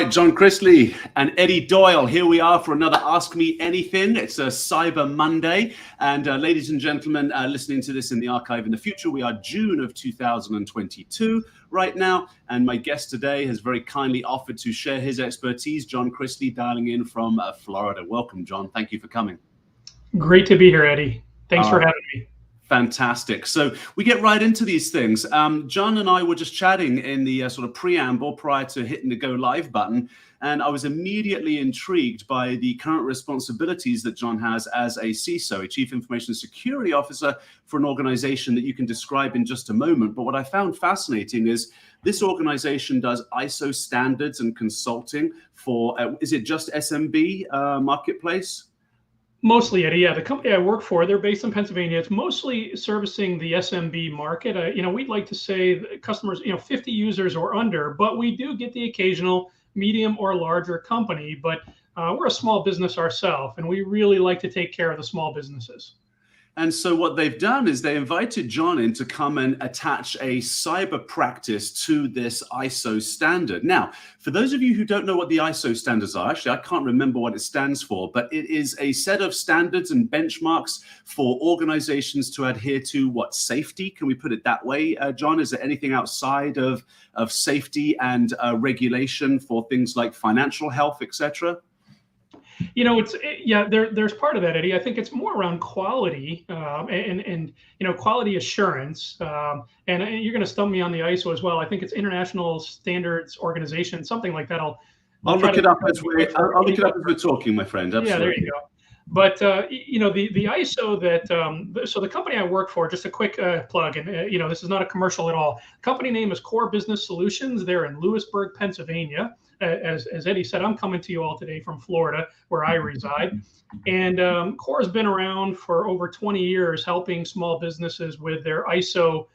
right, John Chrisley and Eddie Doyle. Here we are for another Ask Me Anything. It's a Cyber Monday. And ladies and gentlemen, listening to this in the archive in the future, we are June of 2022 right now. And my guest today has very kindly offered to share his expertise. John Chrisley, dialing in from Florida. Welcome, John. Thank you for coming. Great to be here, Eddie. Thanks for having me. Fantastic. So we get right into these things. John and I were just chatting in the sort of preamble prior to hitting the go live button. And I was immediately intrigued by the current responsibilities that John has as a CISO, a Chief Information Security Officer, for an organization that you can describe in just a moment. But what I found fascinating is this organization does ISO standards and consulting for, is it just SMB marketplace? Mostly, Eddie. Yeah, the company I work for, they're based in Pennsylvania. It's mostly servicing the SMB market. We'd like to say customers, 50 users or under, but we do get the occasional medium or larger company. But we're a small business ourselves, and we really like to take care of the small businesses. And so what they've done is they invited John in to come and attach a cyber practice to this ISO standard. Now, for those of you who don't know what the ISO standards are, actually, I can't remember what it stands for, but it is a set of standards and benchmarks for organizations to adhere to what safety? Can we put it that way, John? Is there anything outside of safety and regulation for things like financial health, et cetera? There's part of that, Eddie. I think it's more around quality and quality assurance. And you're going to stump me on the ISO as well. I think it's International Standards Organization, something like that. I'll look it up as we're talking, my friend. Absolutely. Yeah, there you go. But the ISO that so the company I work for, just a quick plug, and this is not a commercial at all. Company name is Core Business Solutions. They're in Lewisburg, Pennsylvania. As Eddie said, I'm coming to you all today from Florida, where I reside. And Core has been around for over 20 years, helping small businesses with their ISO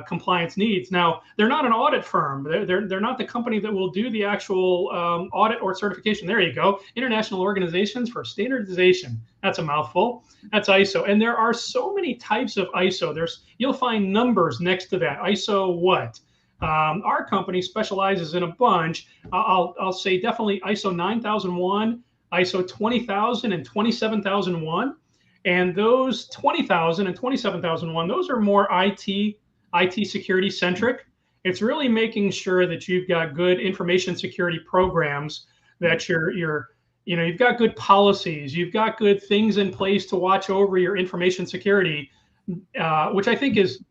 compliance needs. Now, they're not an audit firm. They're not the company that will do the actual audit or certification. There you go. International Organizations for Standardization. That's a mouthful. That's ISO. And there are so many types of ISO. You'll find numbers next to that. ISO what? Our company specializes in a bunch. I'll say definitely ISO 9001, ISO 20000 and 27001. And those 20000 and 27001, those are more IT security centric. It's really making sure that you've got good information security programs, that you've got good policies, you've got good things in place to watch over your information security, which I think is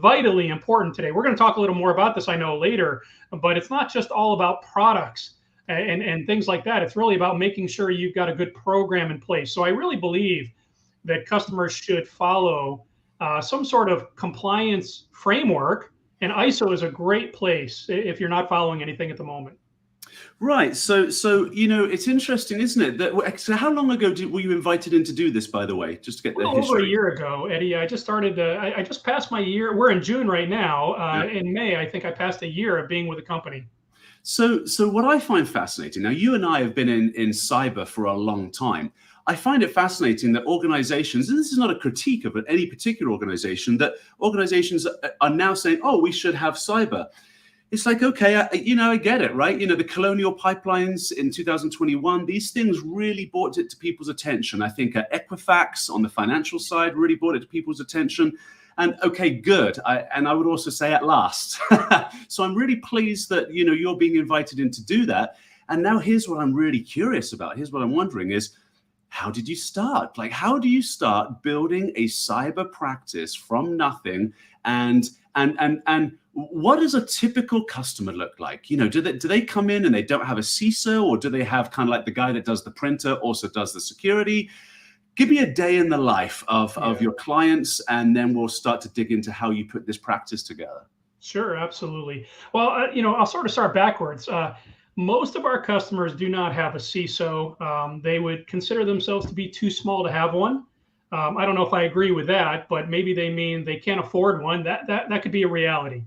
vitally important today. We're going to talk a little more about this, I know, later, but it's not just all about products and things like that. It's really about making sure you've got a good program in place. So I really believe that customers should follow some sort of compliance framework, and ISO is a great place if you're not following anything at the moment. Right. So it's interesting, isn't it? So how long ago were you invited in to do this, by the way, just to get the history? Over a year ago, Eddie. I just started. I just passed my year. We're in June right now. In May, I think I passed a year of being with the company. So what I find fascinating, now you and I have been in cyber for a long time. I find it fascinating that organizations, and this is not a critique of any particular organization, that organizations are now saying, oh, we should have cyber. It's like, okay, I get it, right? The colonial pipelines in 2021, these things really brought it to people's attention. I think Equifax on the financial side really brought it to people's attention. And okay, good. And I would also say at last. So I'm really pleased that, you're being invited in to do that. And now here's what I'm really curious about. Here's what I'm wondering is, how did you start? Like, how do you start building a cyber practice from nothing? And what does a typical customer look like? Do they come in and they don't have a CISO, or do they have kind of like the guy that does the printer also does the security? Give me a day in the life of your clients, and then we'll start to dig into how you put this practice together. Sure, absolutely. Well, I'll sort of start backwards. Most of our customers do not have a CISO. They would consider themselves to be too small to have one. I don't know if I agree with that, but maybe they mean they can't afford one. That could be a reality.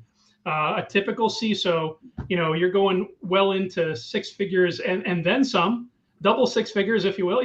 A typical CISO, you're going well into six figures and then some, double six figures, if you will.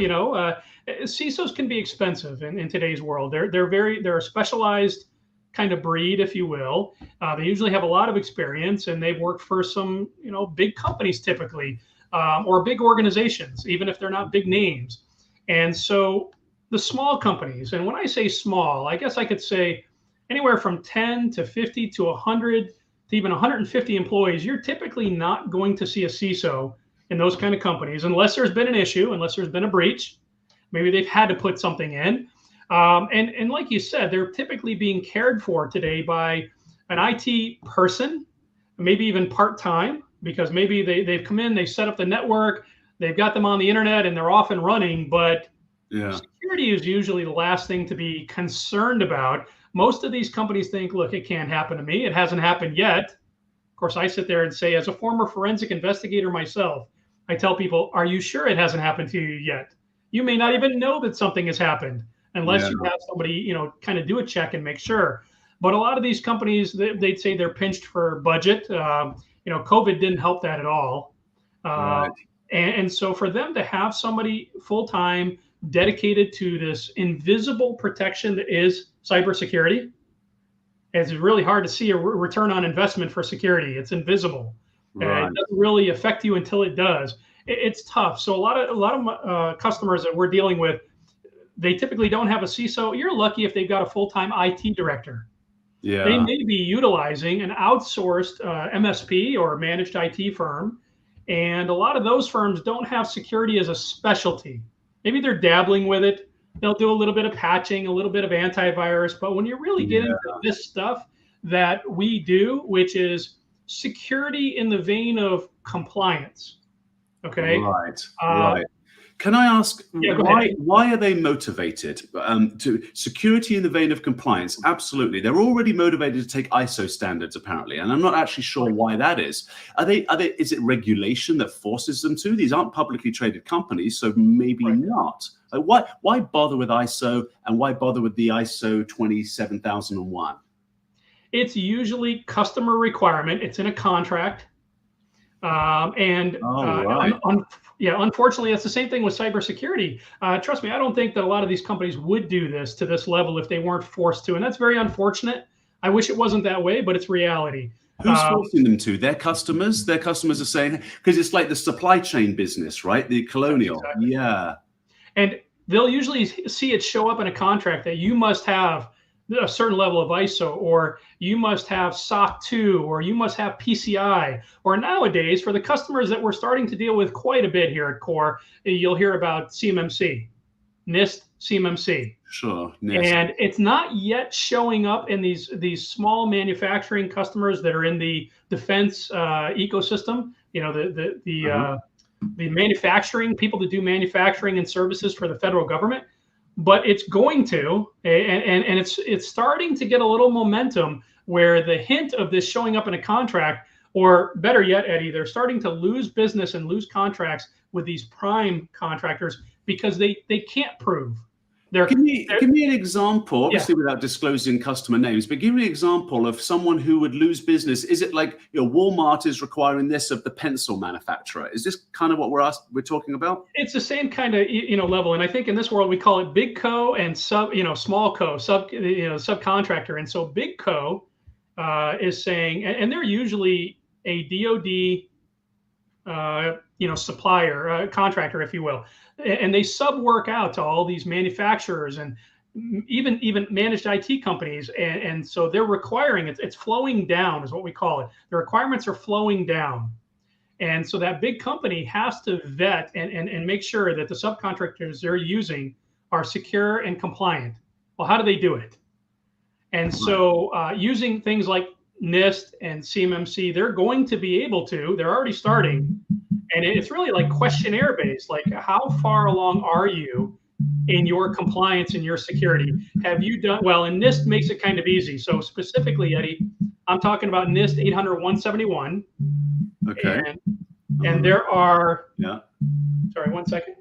CISOs can be expensive in today's world. They're a specialized kind of breed, if you will. They usually have a lot of experience, and they've worked for some, big companies typically. or big organizations, even if they're not big names. And so the small companies, and when I say small, I guess I could say anywhere from 10 to 50 to 100 to even 150 employees, you're typically not going to see a CISO in those kind of companies unless there's been an issue, unless there's been a breach. Maybe they've had to put something in. And like you said, they're typically being cared for today by an IT person, maybe even part-time, because maybe they've come in, they set up the network, they've got them on the internet, and they're off and running. But security is usually the last thing to be concerned about. Most of these companies think, look, it can't happen to me. It hasn't happened yet. Of course, I sit there and say, as a former forensic investigator myself, I tell people, are you sure it hasn't happened to you yet? You may not even know that something has happened unless you have somebody, kind of do a check and make sure. But a lot of these companies, they'd say they're pinched for budget. COVID didn't help that at all. And so for them to have somebody full-time dedicated to this invisible protection that is cybersecurity, it's really hard to see a return on investment for security. It's invisible. It doesn't really affect you until it does. It's tough. So a lot of customers that we're dealing with, they typically don't have a CISO. You're lucky if they've got a full-time IT director. They may be utilizing an outsourced MSP or managed IT firm. And a lot of those firms don't have security as a specialty. Maybe they're dabbling with it. They'll do a little bit of patching, a little bit of antivirus. But when you really get into this stuff that we do, which is security in the vein of compliance. Okay. Right. Can I ask why are they motivated to security in the vein of compliance? Absolutely, they're already motivated to take ISO standards apparently, and I'm not actually sure why that is. Are they? Is it regulation that forces them to? These aren't publicly traded companies, so maybe not. Why bother with ISO, and why bother with the ISO 27001? It's usually customer requirement. It's in a contract. Unfortunately, it's the same thing with cybersecurity. Trust me, I don't think that a lot of these companies would do this to this level if they weren't forced to. And that's very unfortunate. I wish it wasn't that way, but it's reality. Who's forcing them to? Their customers? Their customers are saying, because it's like the supply chain business, right? The colonial. Exactly. Yeah. And they'll usually see it show up in a contract that you must have a certain level of ISO, or you must have SOC 2, or you must have PCI, or nowadays for the customers that we're starting to deal with quite a bit here at Core, you'll hear about CMMC, NIST, CMMC. Sure. NIST. And it's not yet showing up in these small manufacturing customers that are in the defense ecosystem. The manufacturing people that do manufacturing and services for the federal government. But it's going to, and it's starting to get a little momentum where the hint of this showing up in a contract, or better yet, Eddie, they're starting to lose business and lose contracts with these prime contractors because they can't prove. Give me an example, obviously without disclosing customer names, but give me an example of someone who would lose business. Is it like Walmart is requiring this of the pencil manufacturer? Is this kind of what we're talking about? It's the same kind of level, and I think in this world we call it big co and small co, subcontractor. And so big co is saying, and they're usually a DoD supplier, contractor, if you will. And they sub work out to all these manufacturers and even managed IT companies. And so they're requiring it's flowing down is what we call it. The requirements are flowing down. And so that big company has to vet and make sure that the subcontractors they're using are secure and compliant. Well, how do they do it? And so using things like NIST and CMMC, they're going to be able to, they're already starting. And it's really like questionnaire based, like how far along are you in your compliance and your security? Have you done, well, and NIST makes it kind of easy. So specifically, Eddie, I'm talking about NIST 800-171. Okay. And there are, sorry, 1 second.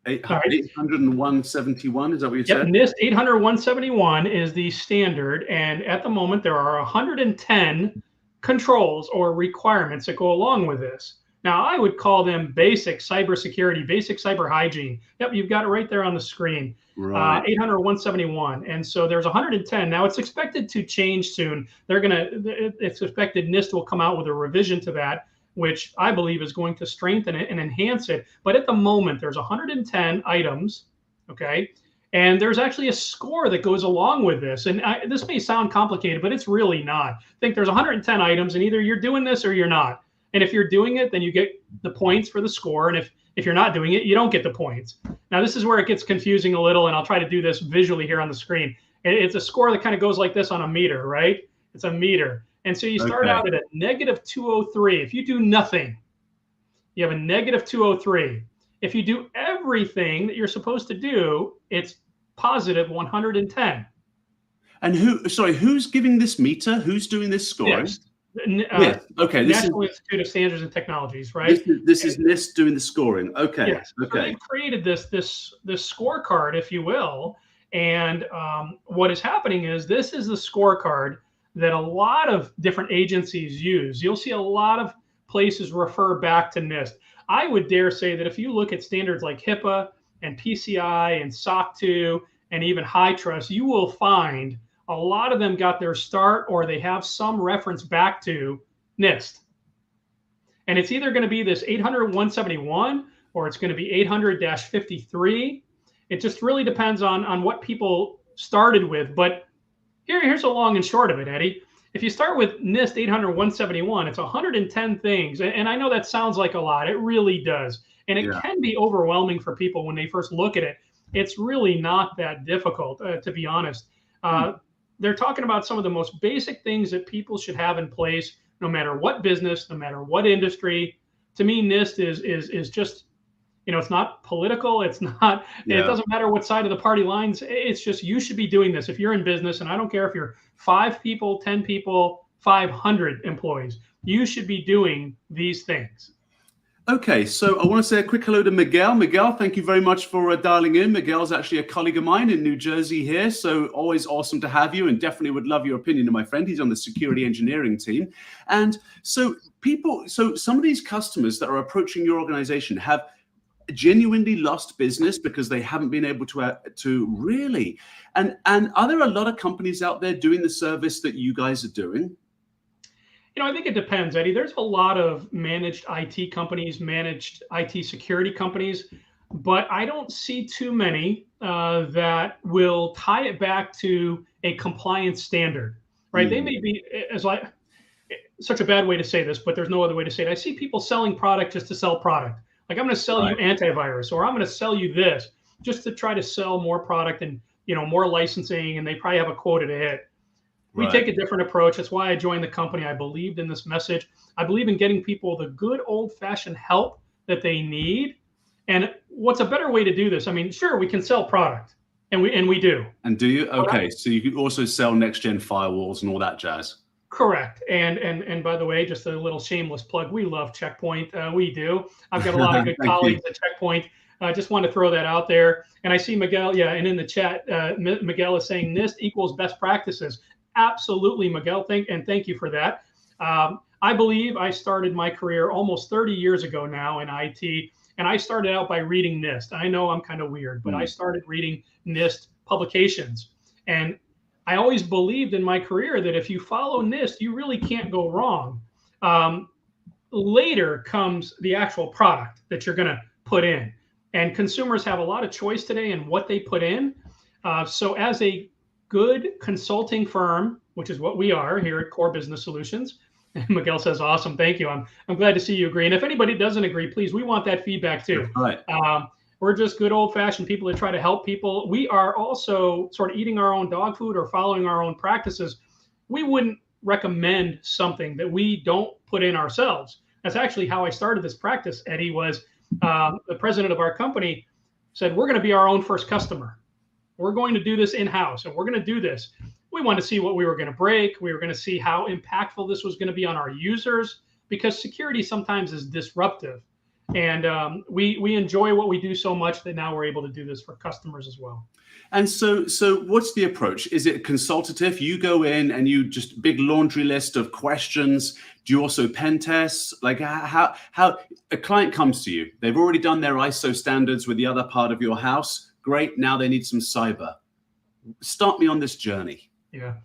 801.71, is that what you said? NIST 800-171 is the standard. And at the moment, there are 110 controls or requirements that go along with this. Now, I would call them basic cybersecurity, basic cyber hygiene. Yep, you've got it right there on the screen. Right. 800-171. And so there's 110. Now, it's expected to change soon. It's expected NIST will come out with a revision to that which I believe is going to strengthen it and enhance it. But at the moment, there's 110 items, okay? And there's actually a score that goes along with this. And this may sound complicated, but it's really not. I think there's 110 items, and either you're doing this or you're not. And if you're doing it, then you get the points for the score. And if you're not doing it, you don't get the points. Now, this is where it gets confusing a little, and I'll try to do this visually here on the screen. It's a score that kind of goes like this on a meter, right? It's a meter. And so you start out at a negative 203. If you do nothing, you have a negative 203. If you do everything that you're supposed to do, it's positive 110. And who's giving this meter? Who's doing this scoring? Yes. Okay. National Institute of Standards and Technologies, right? This is NIST doing the scoring. Okay. Yes. Okay. So they've created this scorecard, if you will. And what is happening is this is the scorecard that a lot of different agencies use. You'll see a lot of places refer back to NIST. I would dare say that if you look at standards like HIPAA and PCI and SOC 2 and even HITRUST, you will find a lot of them got their start or they have some reference back to NIST. And it's either going to be this 800-171 or it's going to be 800-53. It just really depends on what people started with. But here's the long and short of it, Eddie. If you start with NIST 800-171, it's 110 things. And I know that sounds like a lot. It really does. And it can be overwhelming for people when they first look at it. It's really not that difficult, to be honest. They're talking about some of the most basic things that people should have in place, no matter what business, no matter what industry. To me, NIST is just, it's not political. It's not, it doesn't matter what side of the party lines. It's just, you should be doing this. If you're in business, and I don't care if you're 5 people, 10 people, 500 employees, you should be doing these things. Okay, so I want to say a quick hello to Miguel. Miguel, thank you very much for dialing in. Miguel's actually a colleague of mine in New Jersey here, so always awesome to have you, and definitely would love your opinion, my friend. He's on the security engineering team. And so some of these customers that are approaching your organization have genuinely lost business because they haven't been able to really. And are there a lot of companies out there doing the service that you guys are doing? I think it depends, Eddie. There's a lot of managed IT companies, managed IT security companies, but I don't see too many that will tie it back to a compliance standard, right? They may be, such a bad way to say this, but there's no other way to say it. I see people selling product just to sell product. Like, I'm going to sell you antivirus, or I'm going to sell you this just to try to sell more product and, more licensing, and they probably have a quota to hit. We take a different approach. That's why I joined the company. I believed in this message. I believe in getting people the good old-fashioned help that they need. And what's a better way to do this? I mean, sure, we can sell product, and we do. And do you? Okay, so you can also sell next-gen firewalls and all that jazz. Correct. And by the way, just a little shameless plug, we love Checkpoint. We do. I've got a lot of good colleagues at Checkpoint. I just want to throw that out there. And I see Miguel, and in the chat, Miguel is saying NIST equals best practices. Absolutely, Miguel. Thank you for that. I believe I started my career almost 30 years ago now in IT, and I started out by reading NIST. I know I'm kind of weird, but I started reading NIST publications. And I always believed in my career that if you follow NIST, you really can't go wrong. Later comes the actual product that you're going to put in. And consumers have a lot of choice today in what they put in. So as a good consulting firm, which is what we are here at Core Business Solutions. Miguel says, awesome, thank you. I'm glad to see you agree. And if anybody doesn't agree, please, we want that feedback too. Right. We're just good old-fashioned people that try to help people. We are also sort of eating our own dog food or following our own practices. We wouldn't recommend something that we don't put in ourselves. That's actually how I started this practice, Eddie, was the president of our company said, we're going to be our own first customer. We're going to do this in-house, and we're going to do this. We wanted to see what we were going to break. We were going to see how impactful this was going to be on our users, because security sometimes is disruptive. And we enjoy what we do so much that now we're able to do this for customers as well. And so what's the approach? Is it consultative? You go in and you just big laundry list of questions. Do you also pen tests? Like how a client comes to you, they've already done their ISO standards with the other part of your house. Great. Now they need some cyber. Start me on this journey. Yeah.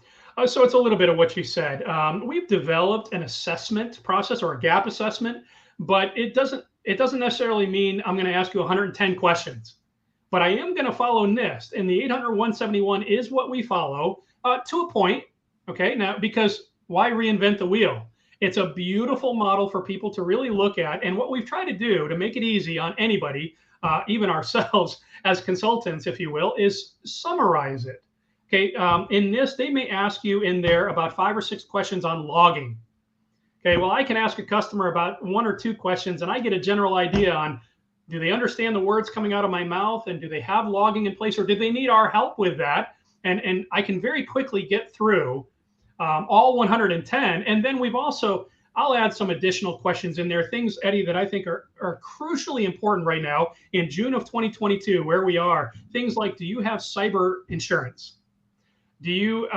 So it's a little bit of what you said. We've developed an assessment process or a gap assessment, but it doesn't necessarily mean I'm going to ask you 110 questions. But I am going to follow NIST, and the 800-171 is what we follow to a point. Okay, now because why reinvent the wheel? It's a beautiful model for people to really look at, and what we've tried to do to make it easy on anybody, even ourselves as consultants, if you will, is summarize it. Okay, in this, they may ask you in there about 5 or 6 questions on logging. Okay, well, I can ask a customer about 1 or 2 questions, and I get a general idea on do they understand the words coming out of my mouth, and do they have logging in place, or do they need our help with that? And I can very quickly get through all 110, and then I'll add some additional questions in there, things, Eddie, that I think are crucially important right now in June of 2022, where we are. Things like, do you have cyber insurance? Do you,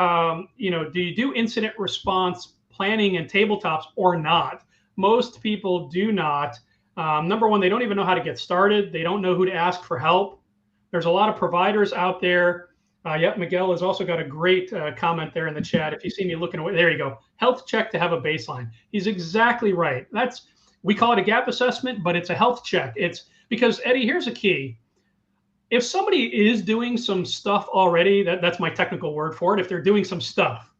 do you do incident response planning and tabletops or not? Most people do not. Number one, they don't even know how to get started. They don't know who to ask for help. There's a lot of providers out there. Yep, Miguel has also got a great comment there in the chat. If you see me looking away, there you go. Health check to have a baseline. He's exactly right. We call it a gap assessment, but it's a health check. It's because, Eddie, here's a key. If somebody is doing some stuff already, that's my technical word for it. If they're doing some stuff,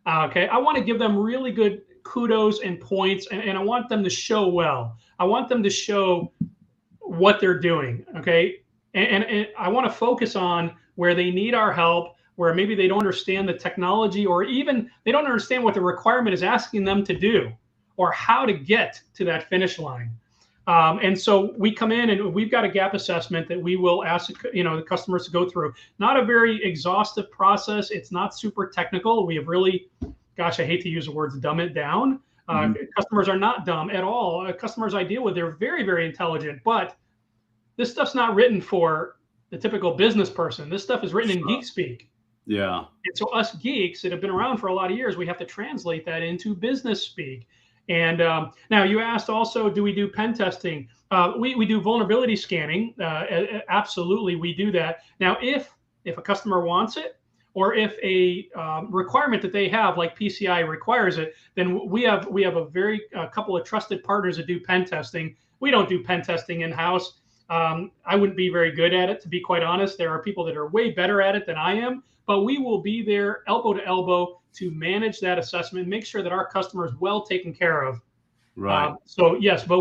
okay, I want to give them really good kudos and points, and I want them to show well. I want them to show what they're doing, okay? And I want to focus on where they need our help, where maybe they don't understand the technology, or even they don't understand what the requirement is asking them to do or how to get to that finish line. And so we come in and we've got a gap assessment that we will ask, the customers to go through. Not a very exhaustive process. It's not super technical. We have really, gosh, I hate to use the words, dumb it down. Customers are not dumb at all. Customers I deal with, they're very, very intelligent, but this stuff's not written for the typical business person. This stuff is written in geek speak. Yeah. And so us geeks that have been around for a lot of years, we have to translate that into business speak. And now you asked also, do we do pen testing? We do vulnerability scanning. Absolutely, we do that. Now, if a customer wants it, or if a requirement that they have, like PCI requires it, then we have a couple of trusted partners that do pen testing. We don't do pen testing in-house. I wouldn't be very good at it, to be quite honest. There are people that are way better at it than I am, but we will be there elbow to elbow to manage that assessment, make sure that our customer is well taken care of. Right. So yes, but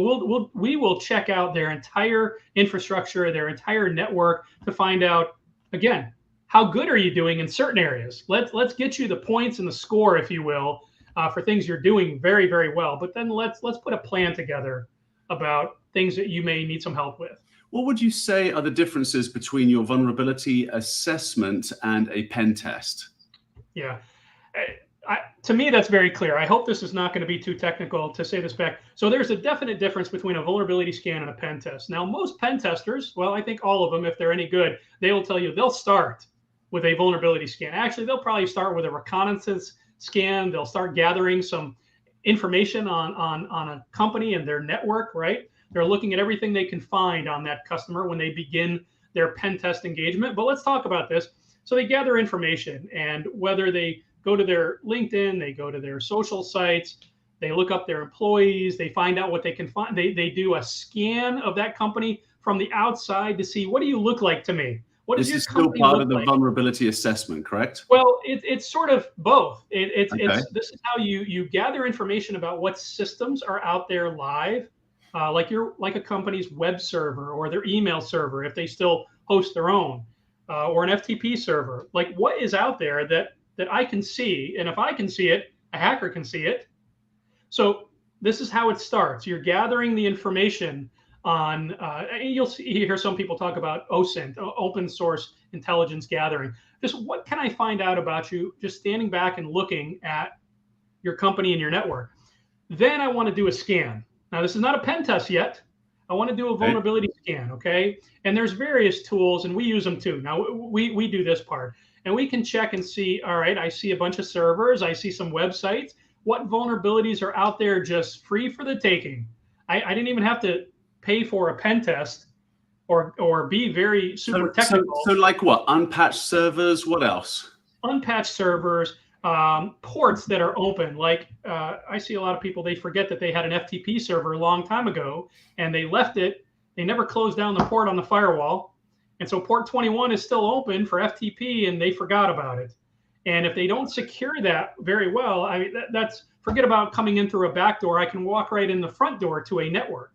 we will check out their entire infrastructure, their entire network to find out, again, how good are you doing in certain areas. Let's get you the points and the score, if you will, for things you're doing very, very well. But then let's put a plan together about things that you may need some help with. What would you say are the differences between your vulnerability assessment and a pen test? Yeah. To me, that's very clear. I hope this is not going to be too technical to say this back. So there's a definite difference between a vulnerability scan and a pen test. Now, most pen testers, well, I think all of them, if they're any good, they will tell you they'll start with a vulnerability scan. Actually, they'll probably start with a reconnaissance scan. They'll start gathering some information on a company and their network, right? They're looking at everything they can find on that customer when they begin their pen test engagement. But let's talk about this. So they gather information, and whether they go to their LinkedIn, they go to their social sites, they look up their employees, they find out what they can find. They do a scan of that company from the outside to see, what do you look like to me? What does your company look like? This is still part of the vulnerability assessment, correct? Well, it's sort of both. This is how you gather information about what systems are out there live, like a company's web server or their email server, if they still host their own, or an FTP server. Like, what is out there that I can see, and if I can see it, a hacker can see it. So this is how it starts. You're gathering the information on, you hear some people talk about OSINT, open source intelligence gathering. Just what can I find out about you just standing back and looking at your company and your network? Then I want to do a scan. Now, this is not a pen test yet. I want to do a vulnerability scan, okay? And there's various tools, and we use them too. Now, we do this part. And we can check and see, all right, I see a bunch of servers. I see some websites. What vulnerabilities are out there just free for the taking? I didn't even have to pay for a pen test or be very super technical. So like what? Unpatched servers? What else? Unpatched servers, ports that are open. Like I see a lot of people, they forget that they had an FTP server a long time ago and they left it. They never closed down the port on the firewall. And so port 21 is still open for FTP and they forgot about it. And if they don't secure that very well, I mean, that's forget about coming in through a back door. I can walk right in the front door to a network.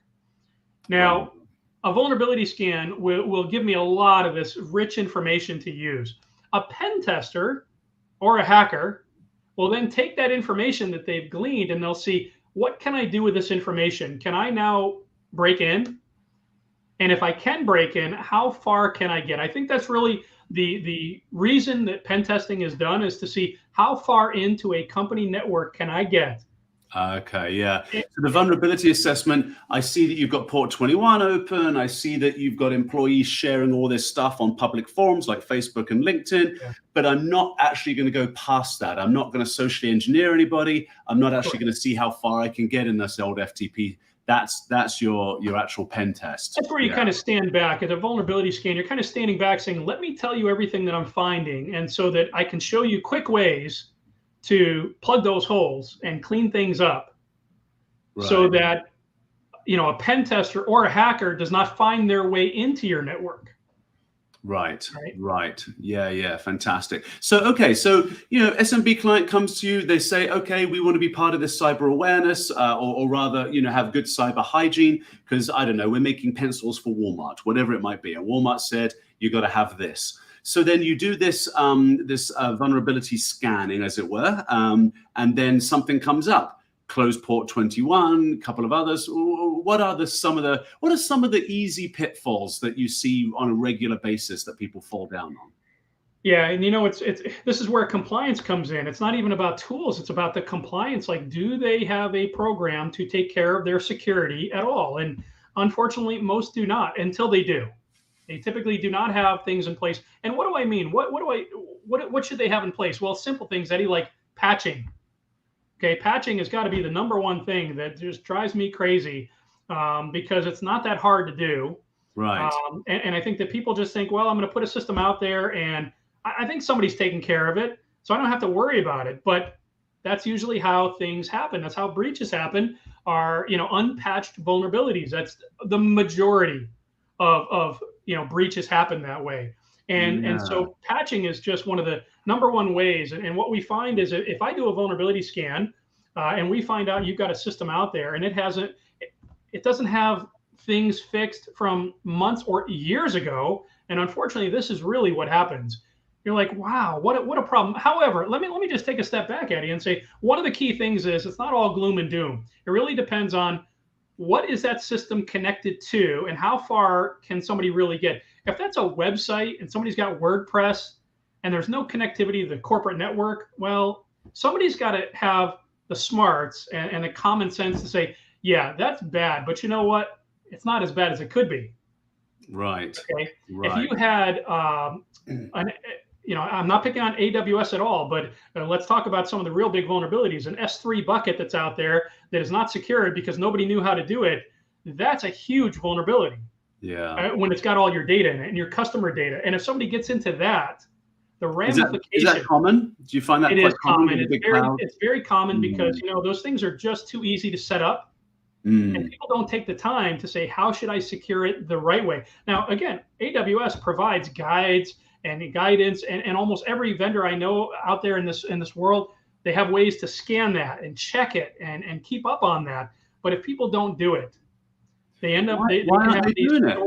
Now, a vulnerability scan will give me a lot of this rich information to use. A pen tester or a hacker will then take that information that they've gleaned and they'll see, what can I do with this information? Can I now break in? And if I can break in, how far can I get? I think that's really the reason that pen testing is done, is to see how far into a company network can I get. Okay, yeah. So the vulnerability assessment, I see that you've got port 21 open. I see that you've got employees sharing all this stuff on public forums like Facebook and LinkedIn, but I'm not actually going to go past that. I'm not going to socially engineer anybody. I'm not actually going to see how far I can get in this old FTP. That's your actual pen test. That's where you kind of stand back at a vulnerability scan. You're kind of standing back saying, let me tell you everything that I'm finding. And so that I can show you quick ways to plug those holes and clean things up, so that, you know, a pen tester or a hacker does not find their way into your network. Right. Yeah, fantastic. So, okay, so, you know, SMB client comes to you, they say, okay, we want to be part of this cyber awareness, or rather, you know, have good cyber hygiene, because, I don't know, we're making pencils for Walmart, whatever it might be. And Walmart said, you got to have this. So then you do this vulnerability scanning, as it were, and then something comes up. Close port 21, a couple of others. What are some of the easy pitfalls that you see on a regular basis that people fall down on? Yeah, and you know, this is where compliance comes in. It's not even about tools; it's about the compliance. Like, do they have a program to take care of their security at all? And unfortunately, most do not until they do. They typically do not have things in place. And what do I mean? What should they have in place? Well, simple things, Eddie, like patching. Okay, patching has got to be the number one thing that just drives me crazy, because it's not that hard to do. Right. And I think that people just think, well, I'm going to put a system out there and I think somebody's taking care of it, so I don't have to worry about it. But that's usually how things happen. That's how breaches happen, are, you know, unpatched vulnerabilities. That's the majority of you know, breaches happen that way. And so patching is just one of the number one ways. And what we find is, if I do a vulnerability scan and we find out you've got a system out there and it doesn't have things fixed from months or years ago, and unfortunately, this is really what happens. You're like, wow, what a problem. However, let me just take a step back, Eddie, and say one of the key things is it's not all gloom and doom. It really depends on what is that system connected to and how far can somebody really get. If that's a website and somebody's got WordPress and there's no connectivity to the corporate network, well, somebody's got to have the smarts and the common sense to say, yeah, that's bad, but you know what? It's not as bad as it could be. Right. Okay. If you had, you know, I'm not picking on AWS at all, but let's talk about some of the real big vulnerabilities. An S3 bucket that's out there that is not secured because nobody knew how to do it. That's a huge vulnerability. Yeah. When it's got all your data in it and your customer data. And if somebody gets into that, the ramification. Is that common? Do you find that it quite is common? common? It's very common because, you know, those things are just too easy to set up. And people don't take the time to say, how should I secure it the right way? Now, again, AWS provides guides and guidance, and almost every vendor I know out there in this world, they have ways to scan that and check it and keep up on that. But if people don't do it, they end up why aren't they doing it?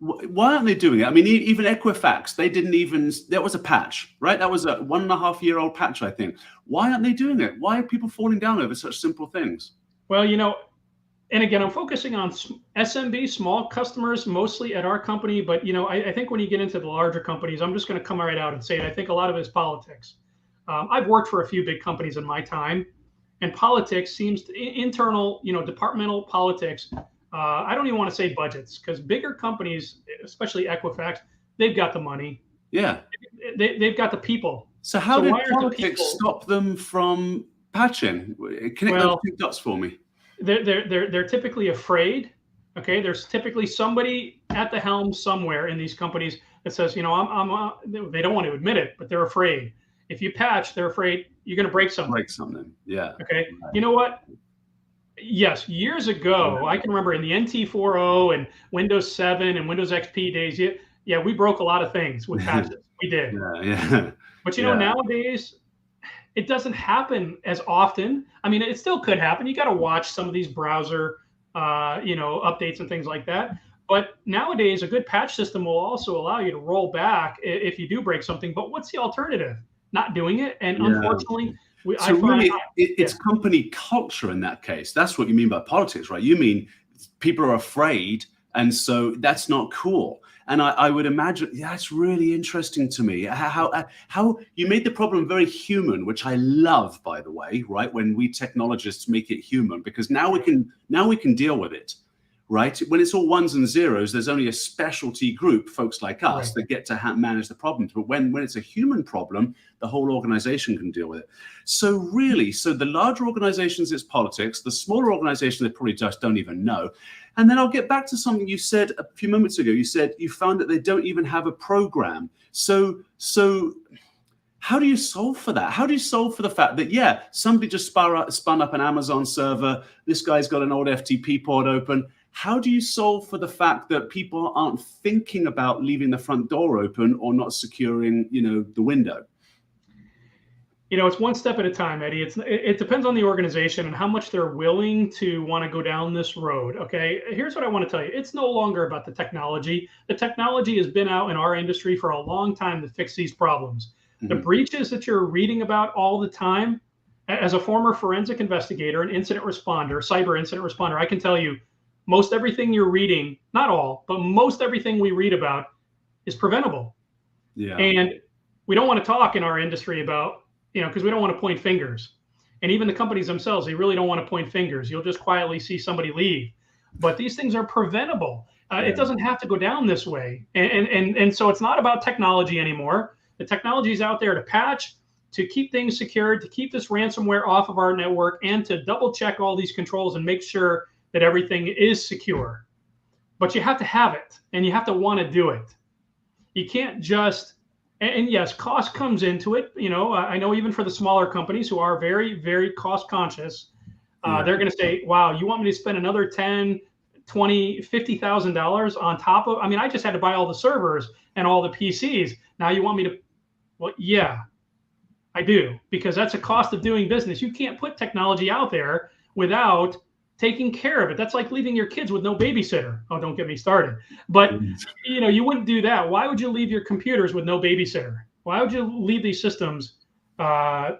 Why aren't they doing it? I mean, even Equifax, they didn't even. That was a patch, right? That was a 1.5-year-old patch, I think. Why aren't they doing it? Why are people falling down over such simple things? Well, you know, and again, I'm focusing on SMB, small customers, mostly at our company. But, you know, I think when you get into the larger companies, I'm just going to come right out and say it. I think a lot of it is politics. I've worked for a few big companies in my time, and politics seems internal, you know, departmental politics. I don't even want to say budgets, because bigger companies, especially Equifax, they've got the money. Yeah. They've got the people. So how did politics stop them from patching? Connect those two dots for me. They're typically afraid. Okay, there's typically somebody at the helm somewhere in these companies that says, you know, they don't want to admit it, but they're afraid. If you patch, they're afraid you're going to break something. Break something. Yeah. Okay. Right. You know what? Yes, years ago, I can remember in the NT40 and Windows 7 and Windows XP days, yeah, we broke a lot of things with patches. We did. Yeah. Yeah. But Yeah. nowadays, it doesn't happen as often. I mean, it still could happen. You got to watch some of these browser, updates and things like that. But nowadays, a good patch system will also allow you to roll back if you do break something. But what's the alternative? Not doing it. And Yeah. unfortunately, I So find, really, it's company culture in that case. That's what you mean by politics, right? You mean people are afraid, and so that's not cool. And I would imagine, yeah, that's really interesting to me. How you made the problem very human, which I love, by the way, right? When we technologists make it human, because now we can deal with it, right? When it's all ones and zeros, there's only a specialty group, folks like us, that get to manage the problems. But when it's a human problem, the whole organization can deal with it. So really, the larger organizations, it's politics. The smaller organizations, they probably just don't even know. And then I'll get back to something you said a few moments ago. You said you found that they don't even have a program. So how do you solve for that? How do you solve for the fact that, yeah, somebody just spun up an Amazon server, this guy's got an old FTP port open. How do you solve for the fact that people aren't thinking about leaving the front door open or not securing, the window? It's one step at a time, Eddie. It depends on the organization and how much they're willing to want to go down this road. Okay, here's what I want to tell you. It's no longer about the technology. The technology has been out in our industry for a long time to fix these problems. The breaches that you're reading about all the time, as a former forensic investigator, an incident responder, cyber incident responder, I can tell you most everything you're reading, not all, but most everything we read about is preventable. Yeah. And we don't want to talk in our industry about, because we don't want to point fingers. And even the companies themselves, they really don't want to point fingers. You'll just quietly see somebody leave. But these things are preventable. It doesn't have to go down this way. And so it's not about technology anymore. The technology is out there to patch, to keep things secured, to keep this ransomware off of our network, and to double check all these controls and make sure that everything is secure. But you have to have it, and you have to want to do it. You can't just, and yes, cost comes into it. I know even for the smaller companies who are very, very cost conscious, they're going to say, wow, you want me to spend another $10, $20, $50,000 on top of, I just had to buy all the servers and all the PCs. Now you want me to, well, yeah, I do, because that's a cost of doing business. You can't put technology out there without taking care of it. That's like leaving your kids with no babysitter. Oh, don't get me started. But you wouldn't do that. Why would you leave your computers with no babysitter? Why would you leave these systems? And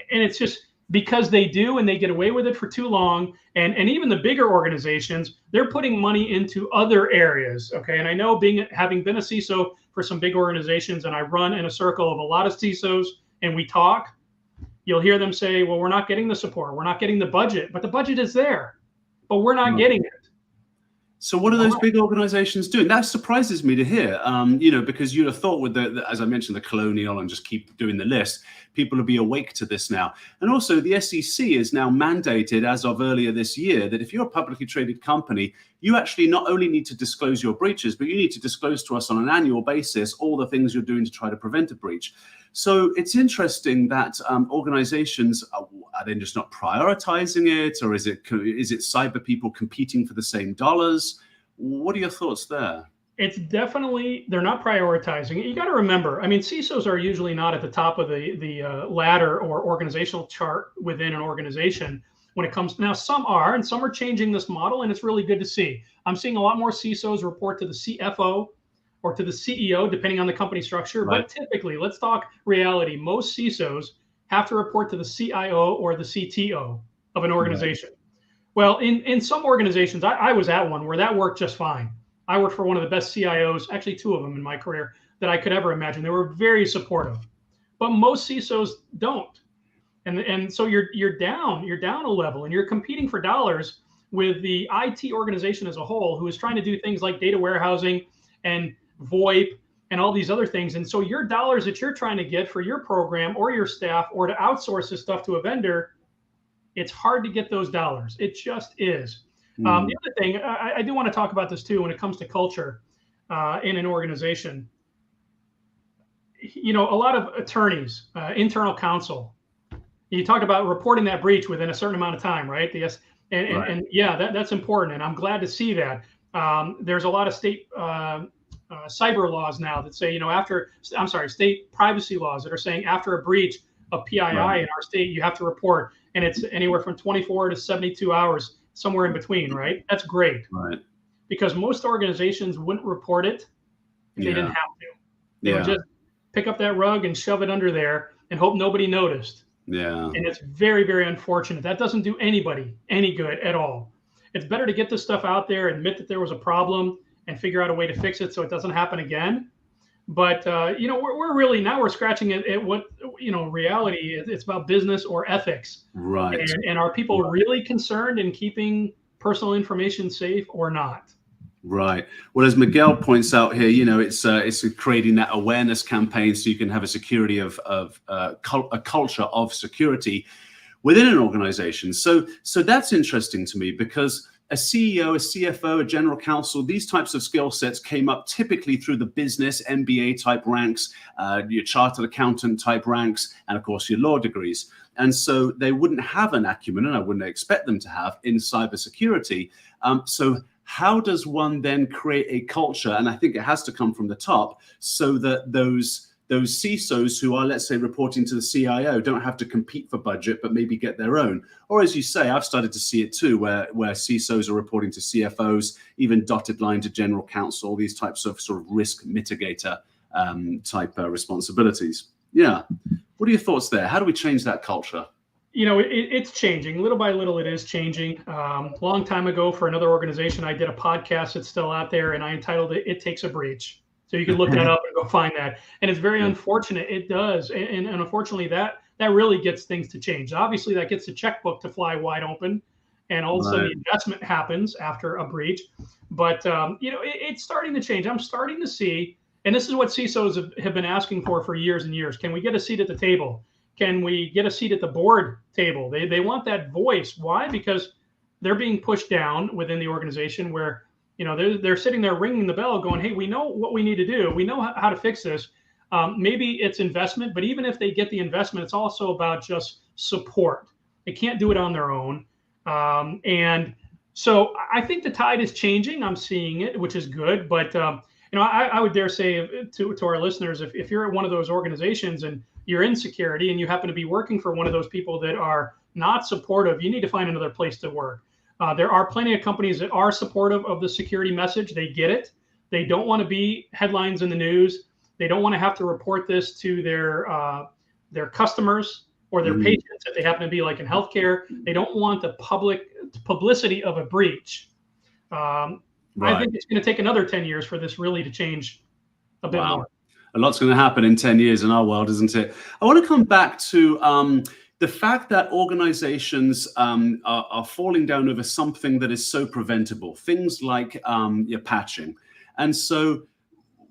it's just because they do, and they get away with it for too long. And even the bigger organizations, they're putting money into other areas. Okay. And I know having been a CISO for some big organizations, and I run in a circle of a lot of CISOs, and we talk, you'll hear them say, well, we're not getting the support. We're not getting the budget, but the budget is there, but we're not getting it. So what are those big organizations doing? That surprises me to hear, because you'd have thought with as I mentioned, the colonial, and just keep doing the list, people will be awake to this now. And also the SEC is now mandated as of earlier this year that if you're a publicly traded company, you actually not only need to disclose your breaches, but you need to disclose to us on an annual basis all the things you're doing to try to prevent a breach. So it's interesting that organizations are they just not prioritizing it, or is it cyber people competing for the same dollars? What are your thoughts there? It's definitely, they're not prioritizing it. You got to remember, CISOs are usually not at the top of the ladder or organizational chart within an organization when it comes. Now, some are, and some are changing this model, and it's really good to see. I'm seeing a lot more CISOs report to the CFO or to the CEO, depending on the company structure. Right. But typically, let's talk reality. Most CISOs have to report to the CIO or the CTO of an organization. Right. Well, in some organizations, I was at one where that worked just fine. I worked for one of the best CIOs, actually two of them in my career, that I could ever imagine. They were very supportive. But most CISOs don't. And so you're down a level, and you're competing for dollars with the IT organization as a whole, who is trying to do things like data warehousing and VoIP and all these other things. And so your dollars that you're trying to get for your program or your staff, or to outsource this stuff to a vendor, it's hard to get those dollars. It just is. The other thing, I do want to talk about this too when it comes to culture in an organization. a lot of attorneys, internal counsel, you talk about reporting that breach within a certain amount of time, right? Yes, and yeah, that's important, and I'm glad to see that. There's a lot of state cyber laws now that say, state privacy laws that are saying after a breach of PII in our state, you have to report, and it's anywhere from 24 to 72 hours, somewhere in between, right? That's great, Right. because most organizations wouldn't report it if they didn't have to. They would just pick up that rug and shove it under there and hope nobody noticed. Yeah. And it's very, very unfortunate. That doesn't do anybody any good at all. It's better to get this stuff out there, admit that there was a problem, and figure out a way to fix it so it doesn't happen again. But we're really, now we're scratching at what reality. It's about business or ethics, right? And are people really concerned in keeping personal information safe or not? Right. Well, as Miguel points out here, it's creating that awareness campaign so you can have a security of a culture of security within an organization. So that's interesting to me, because a CEO, a CFO, a general counsel, these types of skill sets came up typically through the business MBA type ranks, your chartered accountant type ranks, and of course your law degrees. And so they wouldn't have an acumen, and I wouldn't expect them to have, in cybersecurity. So how does one then create a culture? And I think it has to come from the top, so that those CISOs who are, let's say, reporting to the CIO don't have to compete for budget, but maybe get their own. Or as you say, I've started to see it too, where CISOs are reporting to CFOs, even dotted line to general counsel, these types of sort of risk mitigator type responsibilities. Yeah. What are your thoughts there? How do we change that culture? It's changing little by little. It is changing. Long time ago, for another organization, I did a podcast that's still out there, and I entitled it "It Takes a Breach." So you can look that up and go find that. And it's very unfortunate. It does. And unfortunately, that really gets things to change. Obviously, that gets the checkbook to fly wide open. And also the investment happens after a breach. But, it's starting to change. I'm starting to see, and this is what CISOs have been asking for years and years. Can we get a seat at the table? Can we get a seat at the board table? They want that voice. Why? Because they're being pushed down within the organization, where they're sitting there ringing the bell going, hey, we know what we need to do. We know how to fix this. Maybe it's investment, but even if they get the investment, it's also about just support. They can't do it on their own. And so I think the tide is changing. I'm seeing it, which is good. But, I would dare say to our listeners, if you're at one of those organizations and you're in security and you happen to be working for one of those people that are not supportive, you need to find another place to work. There are plenty of companies that are supportive of the security message. They get it. They don't want to be headlines in the news. They don't want to have to report this to their customers or their patients if they happen to be like in healthcare. They don't want the publicity of a breach. I think it's going to take another 10 years for this really to change a bit more. A lot's going to happen in 10 years in our world, isn't it? I want to come back to the fact that organizations are falling down over something that is so preventable, things like your patching. And so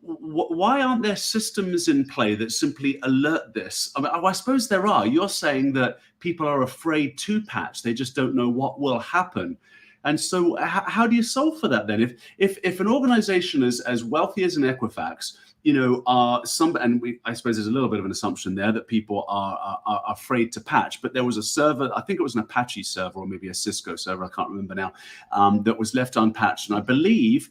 why aren't there systems in play that simply alert this? I suppose there are. You're saying that people are afraid to patch. They just don't know what will happen. And so how do you solve for that then? If an organization as wealthy as an Equifax, I suppose there's a little bit of an assumption there that people are afraid to patch. But there was a server, I think it was an Apache server or maybe a Cisco server, I can't remember now, that was left unpatched. And I believe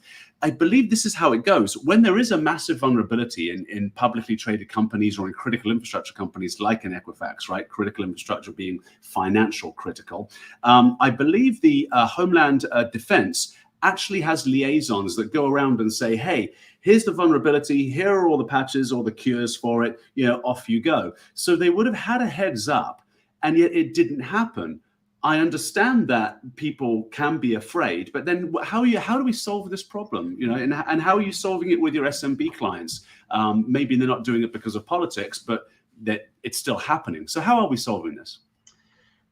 this is how it goes. When there is a massive vulnerability in publicly traded companies or in critical infrastructure companies like an Equifax, right? Critical infrastructure being financial critical. I believe the Homeland Defense actually has liaisons that go around and say, hey, here's the vulnerability, here are all the patches or the cures for it, off you go. So they would have had a heads up, and yet it didn't happen. I understand that people can be afraid, but then how do we solve this problem? And how are you solving it with your SMB clients? Maybe they're not doing it because of politics, but that it's still happening. So how are we solving this?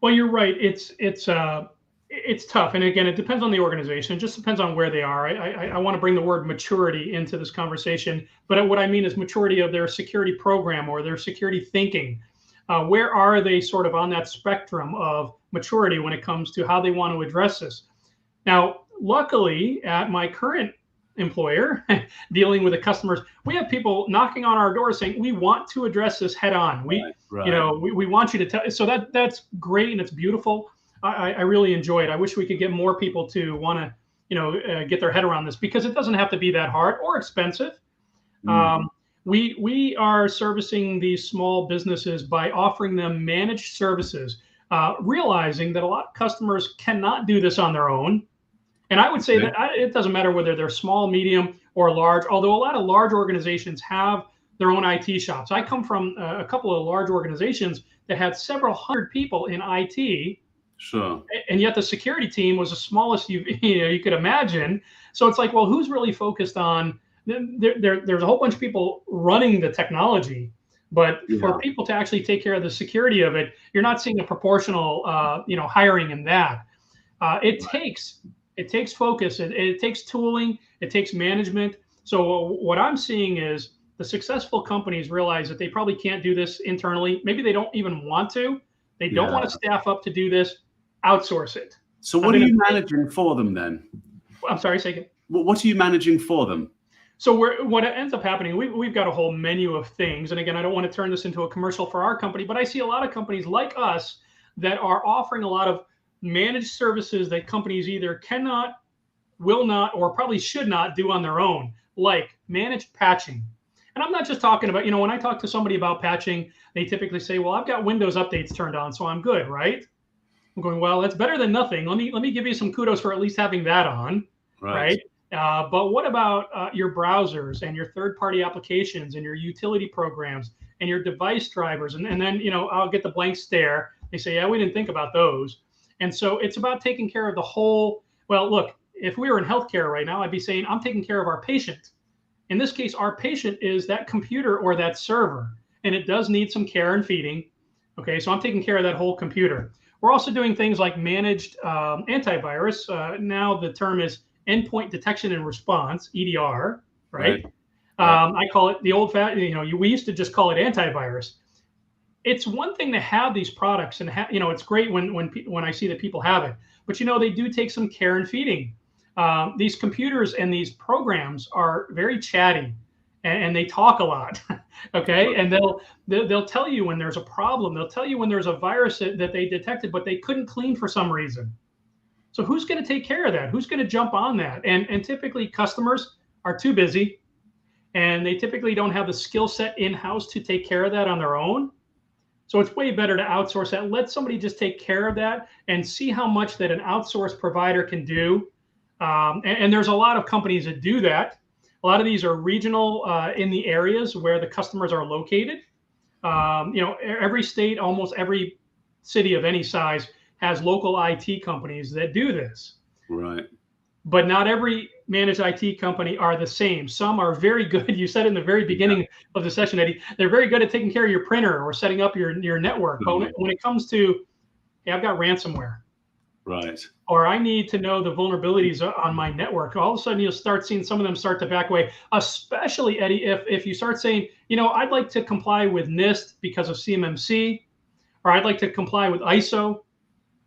Well, you're right. It's tough. And again, it depends on the organization. It just depends on where they are. I want to bring the word maturity into this conversation, but what I mean is maturity of their security program or their security thinking. Where are they sort of on that spectrum of maturity when it comes to how they want to address this? Now, luckily, at my current employer dealing with the customers, we have people knocking on our doors saying, we want to address this head on. We want you to tell. So that's great. And it's beautiful. I really enjoy it. I wish we could get more people to want to, get their head around this, because it doesn't have to be that hard or expensive. We are servicing these small businesses by offering them managed services, realizing that a lot of customers cannot do this on their own. And I would say that it doesn't matter whether they're small, medium, or large, although a lot of large organizations have their own IT shops. I come from a couple of large organizations that had several hundred people in IT. Sure. And yet the security team was the smallest you could imagine. So it's like, well, who's really focused on? There's a whole bunch of people running the technology, but for people to actually take care of the security of it, you're not seeing a proportional, hiring in that. It takes focus. It takes tooling. It takes management. So what I'm seeing is the successful companies realize that they probably can't do this internally. Maybe they don't even want to. They don't want to staff up to do this. Outsource it. So what are you managing for them then? I'm sorry, say again. What are you managing for them? So what ends up happening, we've got a whole menu of things. And again, I don't want to turn this into a commercial for our company, but I see a lot of companies like us that are offering a lot of managed services that companies either cannot, will not, or probably should not do on their own, like managed patching. And I'm not just talking about, when I talk to somebody about patching, they typically say, well, I've got Windows updates turned on, so I'm good, right? I'm going, well, that's better than nothing. Let me give you some kudos for at least having that on, right? But what about your browsers and your third-party applications and your utility programs and your device drivers? And then, I'll get the blank stare. They say, yeah, we didn't think about those. And so it's about taking care of the whole. Well, look, if we were in healthcare right now, I'd be saying, I'm taking care of our patient. In this case, our patient is that computer or that server, and it does need some care and feeding. Okay, so I'm taking care of that whole computer. We're also doing things like managed antivirus. Now the term is endpoint detection and response, EDR, right? I call it the old-fashioned, we used to just call it antivirus. It's one thing to have these products, and it's great when I see that people have it, but they do take some care and feeding. These computers and these programs are very chatty, and they talk a lot. Okay, and they'll tell you when there's a problem. They'll tell you when there's a virus that they detected, but they couldn't clean for some reason. So who's going to take care of that? Who's going to jump on that? And typically customers are too busy, and they typically don't have the skill set in-house to take care of that on their own. So it's way better to outsource that. Let somebody just take care of that and see how much that an outsourced provider can do. And there's a lot of companies that do that. A lot of these are regional in the areas where the customers are located. Every state, almost every city of any size has local IT companies that do this. Right. But not every managed IT company are the same. Some are very good. You said in the very beginning of the session, Eddie, they're very good at taking care of your printer or setting up your network. But when it comes to, hey, I've got ransomware. Right. Or I need to know the vulnerabilities on my network. All of a sudden, you'll start seeing some of them start to back away, especially, Eddie, if you start saying, I'd like to comply with NIST because of CMMC, or I'd like to comply with ISO.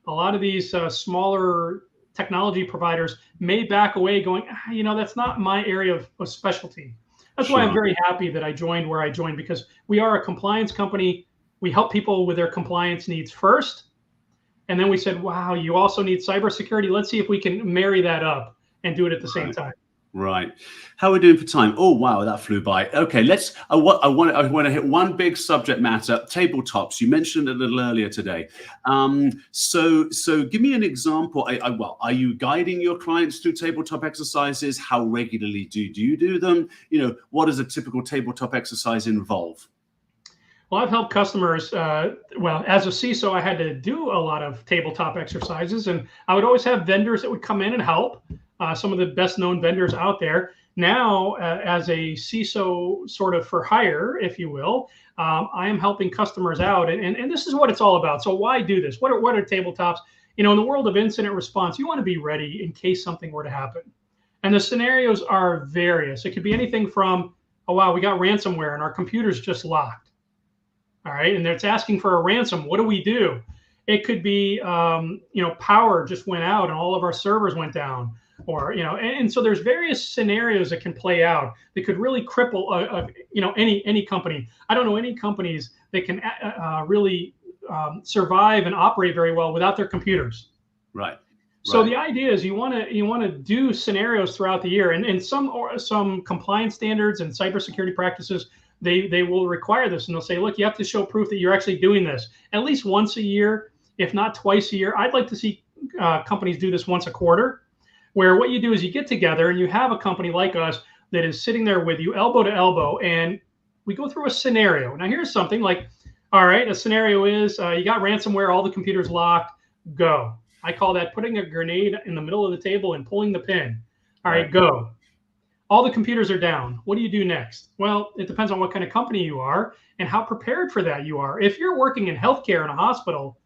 A lot of these smaller technology providers may back away going, that's not my area of specialty. That's why I'm very happy that I joined where I joined, because we are a compliance company. We help people with their compliance needs first. And then we said, wow, you also need cybersecurity. Let's see if we can marry that up and do it at the same time. Right. How are we doing for time? Oh, wow, that flew by. Okay, I want to hit one big subject matter, tabletops. You mentioned it a little earlier today. So give me an example. Are you guiding your clients through tabletop exercises? How regularly do you do them? What does a typical tabletop exercise involve? Well, I've helped customers. As a CISO, I had to do a lot of tabletop exercises, and I would always have vendors that would come in and help. Some of the best known vendors out there. Now, as a CISO sort of for hire, if you will, I am helping customers out. And this is what it's all about. So why do this? What are tabletops? In the world of incident response, you want to be ready in case something were to happen. And the scenarios are various. It could be anything from, oh, wow, we got ransomware and our computer's just locked. All right. And it's asking for a ransom. What do we do? It could be, power just went out and all of our servers went down. or and so there's various scenarios that can play out that could really cripple any company. I don't know any companies that can really survive and operate very well without their computers. Right. So the idea is you want to do scenarios throughout the year, and some compliance standards and cybersecurity practices, they will require this, and they'll say, look, you have to show proof that you're actually doing this at least once a year, if not twice a year. I'd like to see companies do this once a quarter, where what you do is you get together and you have a company like us that is sitting there with you elbow to elbow, and we go through a scenario. Now here's something like, all right, a scenario is you got ransomware, all the computers locked, go. I call that putting a grenade in the middle of the table and pulling the pin. All right, go. All the computers are down. What do you do next? Well, it depends on what kind of company you are and how prepared for that you are. If you're working in healthcare in a hospital,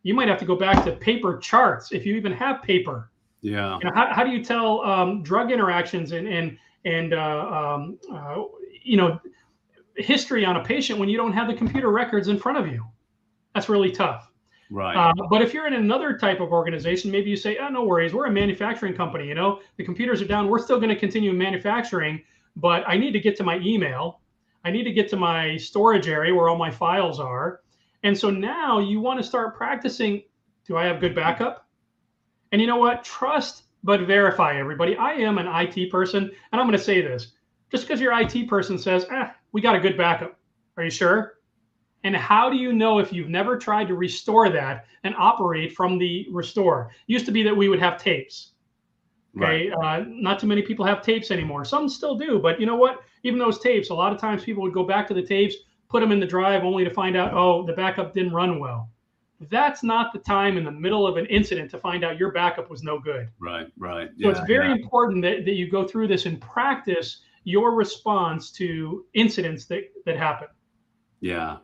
you might have to go back to paper charts if you even have paper. Yeah. How do you tell drug interactions and history on a patient when you don't have the computer records in front of you? That's really tough. Right. But if you're in another type of organization, maybe you say, oh, no worries, we're a manufacturing company, the computers are down, we're still going to continue manufacturing, but I need to get to my email. I need to get to my storage area where all my files are. And so now you want to start practicing, do I have good backup? And you know what? Trust but verify, everybody. I am an IT person, and I'm going to say this. Just because your IT person says, we got a good backup, are you sure? And how do you know if you've never tried to restore that and operate from the restore? It used to be that we would have tapes. Okay, right. Not too many people have tapes anymore. Some still do, but you know what? Even those tapes, a lot of times people would go back to the tapes, put them in the drive only to find out, oh, the backup didn't run well. That's not the time in the middle of an incident to find out your backup was no good. Right. So it's very important that you go through this and practice your response to incidents that happen. Yeah.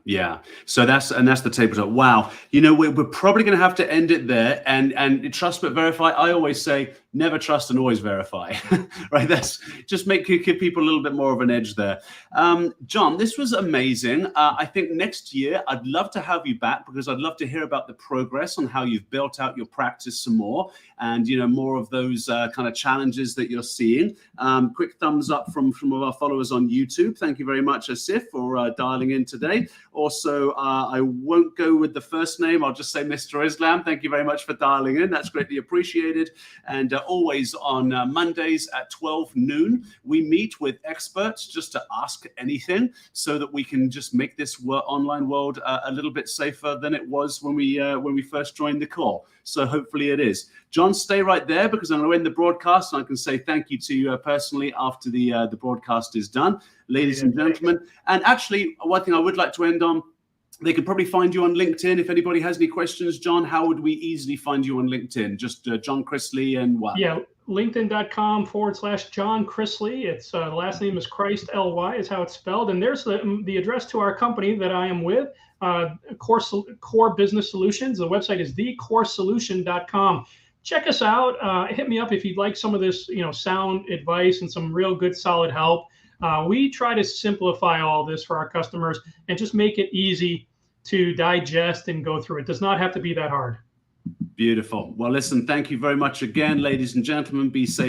So that's the tabletop. Wow. We're probably going to have to end it there. And trust but verify. I always say never trust and always verify. Right. That's just give people a little bit more of an edge there. John, this was amazing. I think next year I'd love to have you back because I'd love to hear about the progress on how you've built out your practice some more and more of those kind of challenges that you're seeing. Quick thumbs up from our followers on YouTube. Thank you very much, Asif, for dialing in today. Also, I won't go with the first name. I'll just say Mr. Islam. Thank you very much for dialing in. That's greatly appreciated. And always on Mondays at 12 noon, we meet with experts just to ask anything so that we can just make this online world a little bit safer than it was when we first joined the call. So hopefully it is. John, stay right there because I'm going to end the broadcast and I can say thank you to you personally after the broadcast is done. Ladies and gentlemen, and actually one thing I would like to end on, they can probably find you on LinkedIn. If anybody has any questions, John, how would we easily find you on LinkedIn? Just John Chrisley and what? Yeah, linkedin.com/John Chrisley. It's the last name is Christ, L-Y is how it's spelled. And there's the address to our company that I am with, Core Business Solutions. The website is thecoresolution.com. Check us out. Hit me up if you'd like some of this, sound advice and some real good solid help. We try to simplify all this for our customers and just make it easy to digest and go through. It does not have to be that hard. Beautiful. Well, listen, thank you very much again, ladies and gentlemen. Be safe.